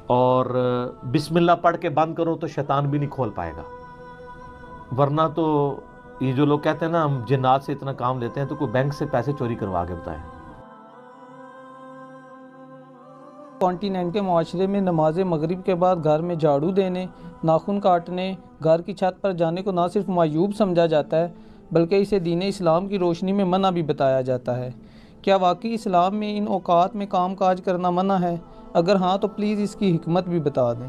اور بسم اللہ پڑھ کے بند کرو تو شیطان بھی نہیں کھول پائے گا، ورنہ تو یہ جو لوگ کہتے ہیں نا ہم جنات سے اتنا کام لیتے ہیں، تو کوئی بینک سے پیسے چوری کروا کے بتائیں۔ کانٹیننٹ کے معاشرے میں نماز مغرب کے بعد گھر میں جھاڑو دینے، ناخن کاٹنے، گھر کی چھت پر جانے کو نہ صرف معیوب سمجھا جاتا ہے بلکہ اسے دین اسلام کی روشنی میں منع بھی بتایا جاتا ہے۔ کیا واقعی اسلام میں ان اوقات میں کام کاج کرنا منع ہے؟ اگر ہاں تو پلیز اس کی حکمت بھی بتا دیں۔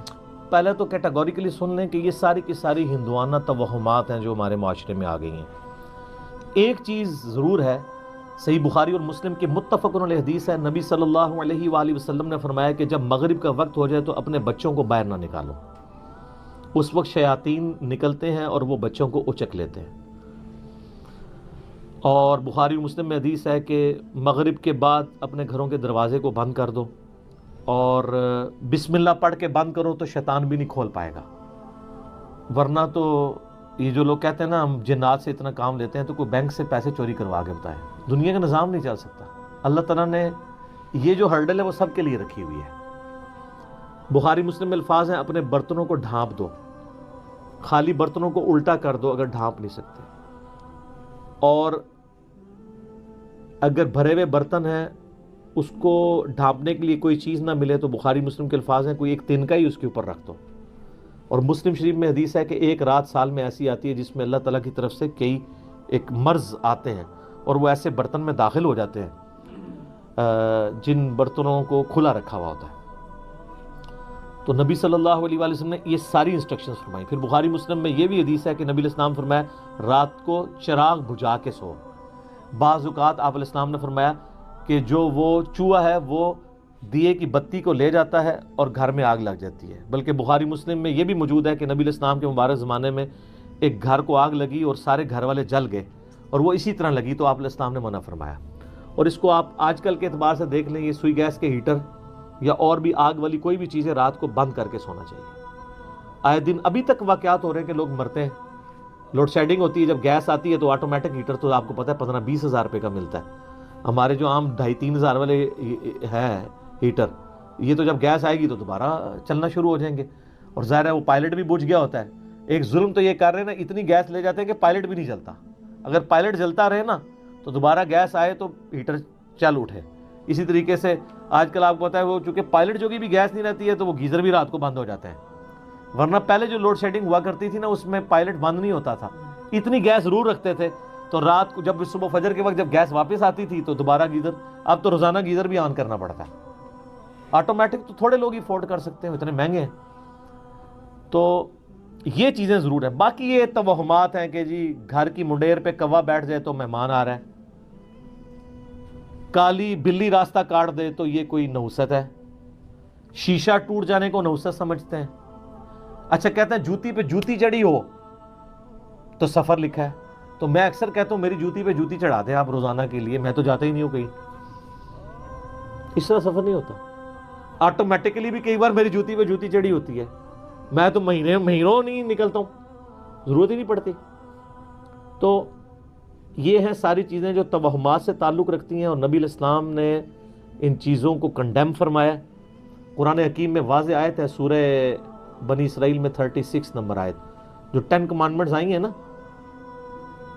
پہلے تو کیٹاگوریکلی سن لیں کہ یہ ساری کی ساری ہندوانہ توہمات ہیں جو ہمارے معاشرے میں آ گئی ہیں۔ ایک چیز ضرور ہے، صحیح بخاری اور مسلم کی متفق علیہ حدیث ہے، نبی صلی اللہ علیہ وآلہ وسلم نے فرمایا کہ جب مغرب کا وقت ہو جائے تو اپنے بچوں کو باہر نہ نکالو، اس وقت شیاطین نکلتے ہیں اور وہ بچوں کو اچک لیتے ہیں۔ اور بخاری و مسلم میں حدیث ہے کہ مغرب کے بعد اپنے گھروں کے دروازے کو بند کر دو اور بسم اللہ پڑھ کے بند کرو تو شیطان بھی نہیں کھول پائے گا، ورنہ تو یہ جو لوگ کہتے ہیں نا ہم جنات سے اتنا کام لیتے ہیں، تو کوئی بینک سے پیسے چوری کروا کے بتائیں۔ دنیا کا نظام نہیں چل سکتا۔ اللہ تعالیٰ نے یہ جو ہرڈل ہے وہ سب کے لیے رکھی ہوئی ہے۔ بخاری مسلم میں الفاظ ہیں، اپنے برتنوں کو ڈھانپ دو، خالی برتنوں کو الٹا کر دو اگر ڈھانپ نہیں سکتے، اور اگر بھرے ہوئے برتن ہیں اس کو ڈھانپنے کے لیے کوئی چیز نہ ملے تو بخاری مسلم کے الفاظ ہیں کوئی ایک تنکا ہی اس کے اوپر رکھ دو۔ اور مسلم شریف میں حدیث ہے کہ ایک رات سال میں ایسی آتی ہے جس میں اللہ تعالیٰ کی طرف سے کئی ایک مرض آتے ہیں اور وہ ایسے برتن میں داخل ہو جاتے ہیں جن برتنوں کو کھلا رکھا ہوا ہوتا ہے۔ تو نبی صلی اللہ علیہ وآلہ وسلم نے یہ ساری انسٹرکشنز فرمائی۔ پھر بخاری مسلم میں یہ بھی حدیث ہے کہ نبی علیہ السلام فرمایا رات کو چراغ بجھا کے سو۔ بعض اوقات آپ علیہ السلام نے فرمایا کہ جو وہ چوہا ہے وہ دیے کی بتی کو لے جاتا ہے اور گھر میں آگ لگ جاتی ہے۔ بلکہ بخاری مسلم میں یہ بھی موجود ہے کہ نبی علیہ السلام کے مبارک زمانے میں ایک گھر کو آگ لگی اور سارے گھر والے جل گئے، اور وہ اسی طرح لگی تو آپ علیہ السلام نے منع فرمایا۔ اور اس کو آپ آج کل کے اعتبار سے دیکھ لیں، یہ سوئی گیس کے ہیٹر یا اور بھی آگ والی کوئی بھی چیزیں رات کو بند کر کے سونا چاہیے۔ آئے دن ابھی تک واقعات ہو رہے ہیں کہ لوگ مرتے ہیں۔ لوڈ شیڈنگ ہوتی ہے، جب گیس آتی ہے تو آٹومیٹک ہیٹر تو آپ کو پتہ ہے 15-20 ہزار روپے کا ملتا ہے۔ ہمارے جو عام 2,5-3 ہزار والے ہے ہیٹر، یہ تو جب گیس آئے گی تو دوبارہ چلنا شروع ہو جائیں گے، اور ظاہر ہے وہ پائلٹ بھی بجھ گیا ہوتا ہے۔ ایک ظلم تو یہ کر رہے ہیں نا، اتنی گیس لے جاتے ہیں کہ پائلٹ بھی نہیں جلتا۔ اگر پائلٹ جلتا رہے نا تو دوبارہ گیس آئے تو ہیٹر چل اٹھے۔ اسی طریقے سے آج کل آپ کو پتہ ہے وہ چونکہ پائلٹ جو بھی گیس نہیں رہتی ہے تو وہ گیزر بھی رات کو بند ہو جاتے ہیں، ورنہ پہلے جو لوڈ شیڈنگ ہوا کرتی تھی نا اس میں پائلٹ بند نہیں ہوتا تھا، اتنی گیس ضرور رکھتے تھے تو رات کو جب صبح فجر کے وقت جب گیس واپس آتی تھی تو دوبارہ گیزر، اب تو روزانہ گیزر بھی آن کرنا پڑتا ہے۔ آٹومیٹک تو تھوڑے لوگ ہی افورڈ کر سکتے ہیں، اتنے مہنگے ہیں۔ تو یہ چیزیں ضرور ہیں۔ باقی یہ توہمات ہیں کہ جی گھر کی منڈیر پہ کوا بیٹھ جائے تو مہمان آ رہا ہے، کالی بلی راستہ کاٹ دے تو یہ کوئی نحوست ہے، شیشہ ٹوٹ جانے کو نحوست سمجھتے ہیں۔ اچھا کہتے ہیں جوتی پہ جوتی چڑھی ہو تو سفر لکھا ہے، تو میں اکثر کہتا ہوں میری جوتی پہ جوتی چڑھا دیں آپ روزانہ کے لیے، میں تو جاتا ہی نہیں ہوں کہیں۔ اس طرح سفر نہیں ہوتا، آٹومیٹکلی بھی کئی بار میری جوتی پہ جوتی چڑھی ہوتی ہے، میں تو مہینوں نہیں نکلتا ہوں، ضرورت ہی نہیں پڑتی۔ تو یہ ہیں ساری چیزیں جو توہمات سے تعلق رکھتی ہیں، اور نبی علیہ السلام نے ان چیزوں کو کنڈیم فرمایا۔ قرآن حکیم میں واضح آیت ہے، سورہ بنی اسرائیل میں 36 نمبر آیت، جو 10 کمانڈمنٹس آئی ہیں نا،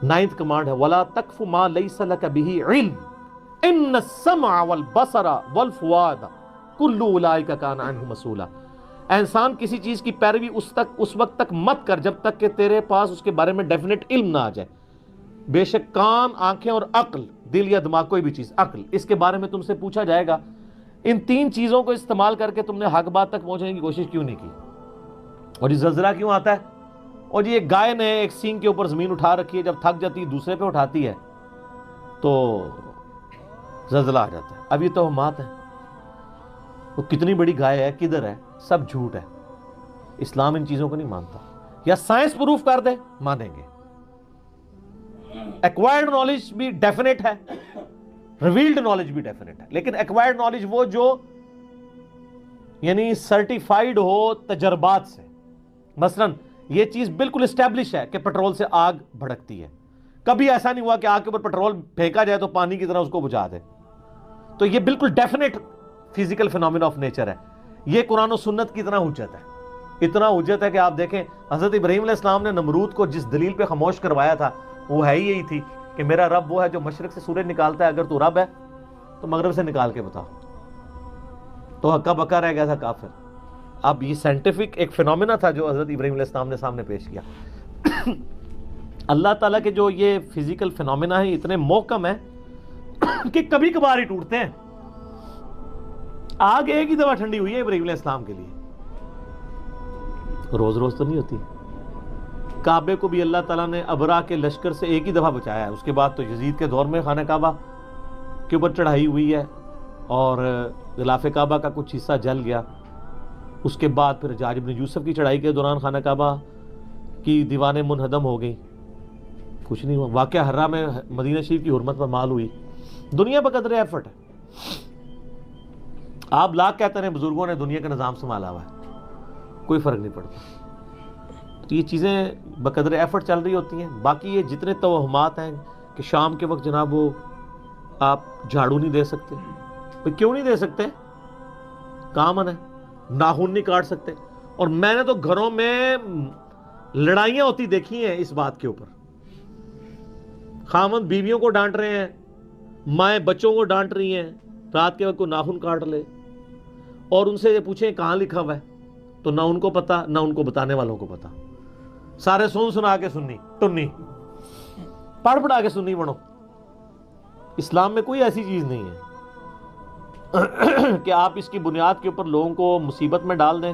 9th کمانڈ ہے وَلَا تَقْفُ مَا لَيْسَ لَكَ بِهِ عِلْمٌ إِنَّ السَّمْعَ وَالْبَصَرَ وَالْفُؤَادَ كُلُّ أُولَٰئِكَ كَانَ عَنْهُ مَسْئُولًا۔ اے انسان کسی چیز کی پیروی اس وقت تک مت کر جب تک کہ تیرے پاس اس کے بارے میں ڈیفینیٹ علم نہ آ جائے۔ بے شک کان، آنکھیں اور عقل، دل یا دماغ کوئی بھی چیز، عقل، اس کے بارے میں تم سے پوچھا جائے گا۔ ان 3 چیزوں کو استعمال کر کے تم نے حق بات تک پہنچنے کی کوشش کیوں نہیں کی؟ اور یہ زلزلہ کیوں آتا ہے؟ اور یہ گائے نے ایک سینگ کے اوپر زمین اٹھا رکھی ہے، جب تھک جاتی ہے دوسرے پہ اٹھاتی ہے تو زلزلہ آ جاتا ہے۔ اب یہ توہمات ہیں، وہ کتنی بڑی گائے ہے، کدھر ہے، سب جھوٹ ہے۔ اسلام ان چیزوں کو نہیں مانتا، یا سائنس پروف کر دے مانیں گے۔ ایکوائرڈ نالج بھی ڈیفینیٹ ہے، ریویلڈ نالج بھی ڈیفینیٹ ہے، لیکن ایکوائرڈ نالج وہ جو یعنی سرٹیفائیڈ ہو تجربات سے۔ مثلا یہ چیز بالکل اسٹیبلش ہے کہ پیٹرول سے آگ بھڑکتی ہے، کبھی ایسا نہیں ہوا کہ آگ کے اوپر پیٹرول پھینکا جائے تو پانی کی طرح اس کو بجھا دے، تو یہ بالکل definite physical phenomena of nature ہے۔ یہ قرآن و سنت کی اتنا حجت ہے، اتنا حجت ہے کہ آپ دیکھیں حضرت ابراہیم علیہ السلام نے نمرود کو جس دلیل پہ خاموش کروایا تھا وہ ہے ہی یہی تھی کہ میرا رب وہ ہے جو مشرق سے سورج نکالتا ہے، اگر تو رب ہے تو مغرب سے نکال کے بتا. تو ہکا بکا رہ گیا تھا کافر. اب یہ سائنٹیفک ایک فینومینا تھا جو حضرت ابراہیم علیہ السلام نے سامنے پیش کیا. اللہ تعالیٰ کے جو یہ فزیکل فینومینا ہیں اتنے محکم ہیں کہ کبھی کبھار ہی ٹوٹتے ہیں. آگ ایک ہی دفعہ ٹھنڈی ہوئی ہے ابراہیم علیہ السلام کے لیے، روز روز تو نہیں ہوتی. کعبے کو بھی اللہ تعالیٰ نے ابرا کے لشکر سے ایک ہی دفعہ بچایا ہے. اس کے بعد تو یزید کے دور میں خانہ کعبہ کے اوپر چڑھائی ہوئی ہے اور غلاف کعبہ کا کچھ حصہ جل گیا. اس کے بعد پھر حجاج بن یوسف کی چڑھائی کے دوران خانہ کعبہ کی دیوانیں منہدم ہو گئیں، کچھ نہیں ہوا. واقعہ حرہ میں مدینہ شریف کی حرمت پر مال ہوئی. دنیا بقدر ایفرٹ ہے. آپ لاکھ کہتے ہیں بزرگوں نے دنیا کا نظام سنبھالا ہوا ہے، کوئی فرق نہیں پڑتا. تو یہ چیزیں بقدر ایفرٹ چل رہی ہوتی ہیں. باقی یہ جتنے توہمات ہیں کہ شام کے وقت جناب وہ آپ جھاڑو نہیں دے سکتے، کیوں نہیں دے سکتے؟ کامن ہے. ناخن نہیں کاٹ سکتے. اور میں نے تو گھروں میں لڑائیاں ہوتی دیکھی ہیں اس بات کے اوپر. خاوند بیویوں کو ڈانٹ رہے ہیں، مائیں بچوں کو ڈانٹ رہی ہیں رات کے وقت کو ناخن کاٹ لے، اور ان سے یہ پوچھیں کہاں لکھا ہوا ہے تو نہ ان کو پتا نہ ان کو بتانے والوں کو پتا. سارے سنا کے سننی ٹنی پڑھ پڑھا کے سننی بنو. اسلام میں کوئی ایسی چیز نہیں ہے کہ آپ اس کی بنیاد کے اوپر لوگوں کو مصیبت میں ڈال دیں.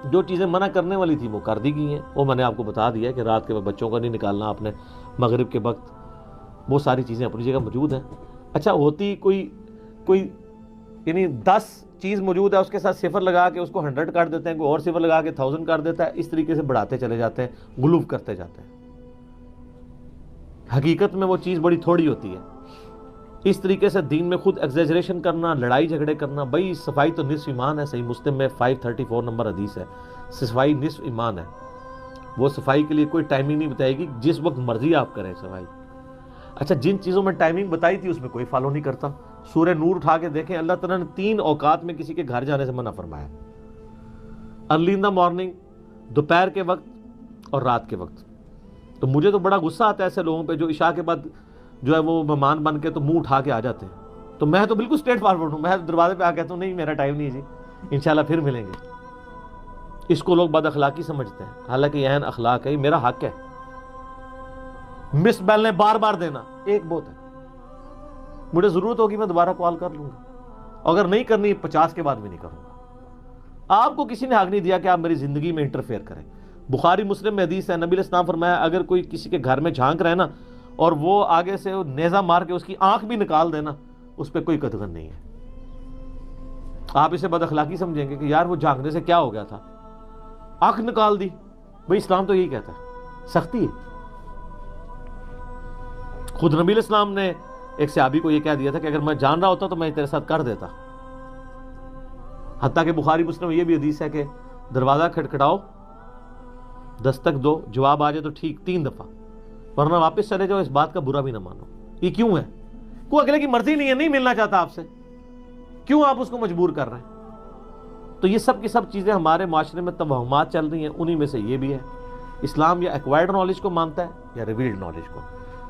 جو چیزیں منع کرنے والی تھی وہ کر دی گئی ہیں. وہ میں نے آپ کو بتا دیا کہ رات کے وقت بچوں کو نہیں نکالنا آپ نے مغرب کے وقت. وہ ساری چیزیں اپنی جگہ موجود ہیں. اچھا ہوتی کوئی یعنی 10 چیز موجود ہے، اس کے ساتھ صفر لگا کے اس کو 100 کر دیتے ہیں، کوئی اور صفر لگا کے 1000 کر دیتا ہے. اس طریقے سے بڑھاتے چلے جاتے ہیں، غلو کرتے جاتے ہیں. حقیقت میں وہ چیز بڑی تھوڑی ہوتی ہے. اس طریقے سے دین میں خود ایگزیجریشن کرنا، لڑائی جھگڑے کرنا. بھائی صفائی تو نصف ایمان ہے. صحیح مسلم میں 534 نمبر حدیث ہے، صفائی نصف ایمان ہے. وہ صفائی کے لیے کوئی ٹائمنگ نہیں بتائے گی، جس وقت مرضی آپ کریں صفائی. اچھا جن چیزوں میں ٹائمنگ بتائی تھی اس میں کوئی فالو نہیں کرتا. سورہ نور اٹھا کے دیکھیں، اللہ تعالیٰ نے 3 اوقات میں کسی کے گھر جانے سے منع فرمایا. ارلی ان دا مارننگ، دوپہر کے وقت اور رات کے وقت. تو مجھے تو بڑا غصہ آتا ہے ایسے لوگوں پہ جو عشاء کے بعد جو ہے وہ مہمان بن کے تو منہ اٹھا کے آ جاتے ہیں. تو میں تو بالکل اسٹریٹ فارورڈ ہوں. میں دروازے پہ آ کہتا ہوں نہیں میرا ٹائم نہیں جی، انشاءاللہ پھر ملیں گے. اس کو لوگ بد اخلاقی سمجھتے ہیں، حالانکہ یہ اخلاق ہے، میرا حق ہے. مس بیل نے بار بار دینا ایک بہت ہے. مجھے ضرورت ہوگی میں دوبارہ کال کر لوں گا، اگر نہیں کرنی 50 کے بعد بھی نہیں کروں گا. آپ کو کسی نے حق نہیں دیا کہ آپ میری زندگی میں انٹرفیئر کریں. بخاری مسلم میں حدیث ہے، نبی علیہ السلام فرمایا اگر کوئی کسی کے گھر میں جھانک رہا ہے نا اور وہ آگے سے نیزہ مار کے اس کی آنکھ بھی نکال دینا، اس پہ کوئی قدغن نہیں ہے. آپ اسے بد اخلاقی سمجھیں گے کہ یار وہ جھانکنے سے کیا ہو گیا تھا، آنکھ نکال دی. بھئی اسلام تو یہی کہتا ہے، سختی ہے. خود نبی علیہ السلام نے ایک صحابی کو یہ کہہ دیا تھا کہ اگر میں جان رہا ہوتا تو میں تیرے ساتھ کر دیتا. حتیٰ کہ بخاری مسلم یہ بھی حدیث ہے کہ دروازہ کھٹکھٹاؤ، دستک دو، جواب آ جائے تو ٹھیک 3 دفعہ، ورنہ واپس چلے جاؤ. اس بات کا برا بھی نہ مانو. یہ کیوں ہے؟ کوئی اگلے کی مرضی نہیں ہے، نہیں ملنا چاہتا آپ سے، کیوں آپ اس کو مجبور کر رہے ہیں؟ تو یہ سب کی سب چیزیں ہمارے معاشرے میں توہمات چل رہی ہیں. انہی میں سے یہ بھی ہے. اسلام یا ایکوائرڈ نالج کو مانتا ہے یا ریویلڈ نالج کو.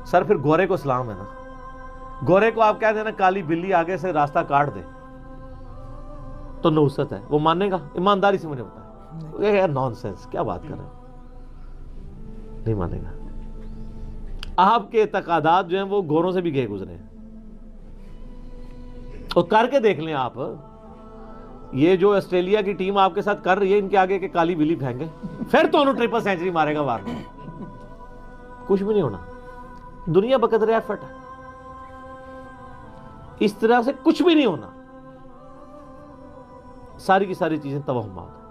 سر پھر گورے کو اسلام ہے نا. گورے کو آپ کہہ دینا کالی بلی آگے سے راستہ کاٹ دے تو نحوست ہے، وہ مانے گا؟ ایمانداری سے مجھے بتائیں. نان سینس، کیا بات کر رہے ہیں؟ نہیں مانے گا. آپ کے اعتقادات جو ہیں وہ گوروں سے بھی گئے گزرے ہیں. اور کر کے دیکھ لیں آپ، یہ جو آسٹریلیا کی ٹیم آپ کے ساتھ کر رہی ہے، ان کے آگے کے کالی بلی پھینکے پھر تو انہوں 3 سینچری مارے گا وار میں. کچھ بھی نہیں ہونا. دنیا بقدر ایفرٹ ہے. اس طرح سے کچھ بھی نہیں ہونا. ساری کی ساری چیزیں توہمات.